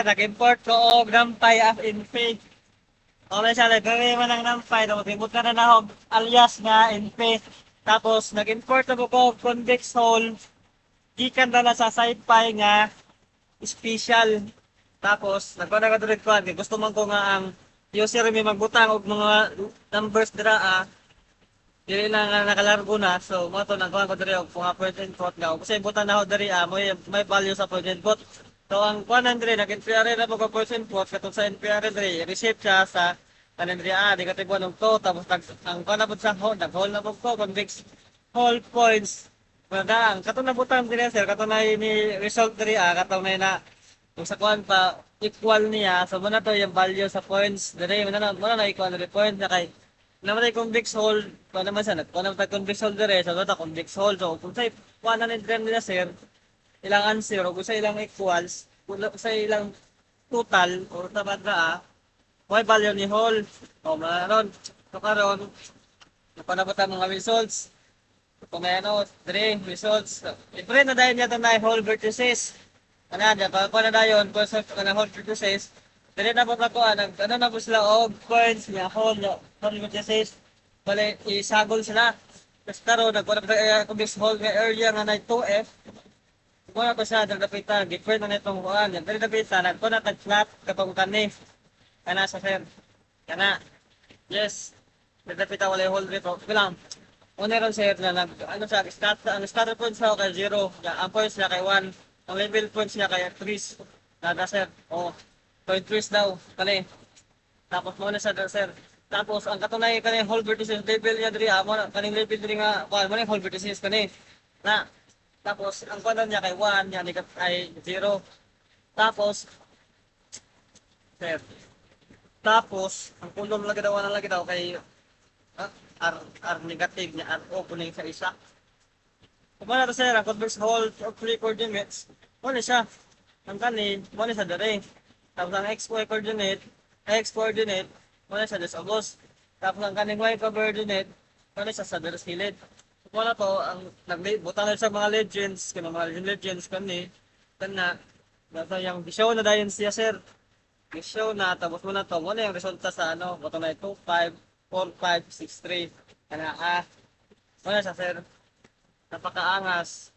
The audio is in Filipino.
Nag-import ko og nampay as in fake. Okay siya, nagkari man ng nampay. Tapos imot na na ako alias nga in fake. Tapos nag-import na ko og convex hole. Gikan na sa sci-fi nga special. Tapos nagkuha na ka tuloy ko. Gusto man ko nga ang user may magbutang og mga numbers dira dili na nga nakalargo na. So mo to nagkuha ko diri og mga point and quote nga. Kasi butang na ako diri may value sa point and quote. So ang kuha nandre nag-NPR na mo ka point and quote katong sa NPR diri receipt siya sa kanan diri di ka tibuan og to tapos ang kuha na pud sa hole nag-hole na pud ko convex hole points. Wala ang katong nabutang diri sir katong na ni result diri katong na kung sa kuan pa equal niya so muna to yung value sa points diri muna na equal na point na kay naman ay convex hole pa naman sa nagkuha naman tayo convex hole diri so ito convex hole so kung sa kuha na ni trend nila sir ilang answer o kung sa ilang equals kung sa ilang total o tabadra may value ni hole o maron so karon napanabot ang mga results kung may ano 3 results different na dahil niya na hole vertices ano yan, kung na dayon, kung sa hole vertices dili na po na ko, ano na po sila og points niya hole vertices bali isagol sila tapos karon nagkuha na kung this hole nga earlier nga na 2F kung ko siya nagdapitan, different na itong kuhan. Yan, nagdapitan, nagko na tag-flat katong kanif. Kana sa sir. Kana. Yes. Nagdapitan wala yung hold rito. Bilang. Una ron sir na ano siya, ang starter points siya kay 0. Ang points niya kay 1. Ang level points niya kay 3. Nada sir. O. Point 3 daw. Kani. Tapos muna siya sir. Tapos ang katunay kani hold vertices level niya diri amo kaning level diri nga kuan mo ni hold vertices kani. Na tapos, ang kuwan niya kay 1, yan ay 0. Tapos, sir. Tapos, ang kulong lagi daw kay R negative niya, R o kuning sa isa. Kung na to sir, ang converse hole of 3 coordinates, muna siya. Ang kanin, muna siya dere. Tapos ang xy coordinate, muna siya sa agos. Tapos ang kaning y coordinate, muna siya sa dere silid. Wala to ang nagbutang na sa mga legends kaya mga legends kani kana nasa yung show na dayon siya sir show na tapos mo na to mo na yung resulta sa ano boto na 254 563 kana mo na siya sir napakaangas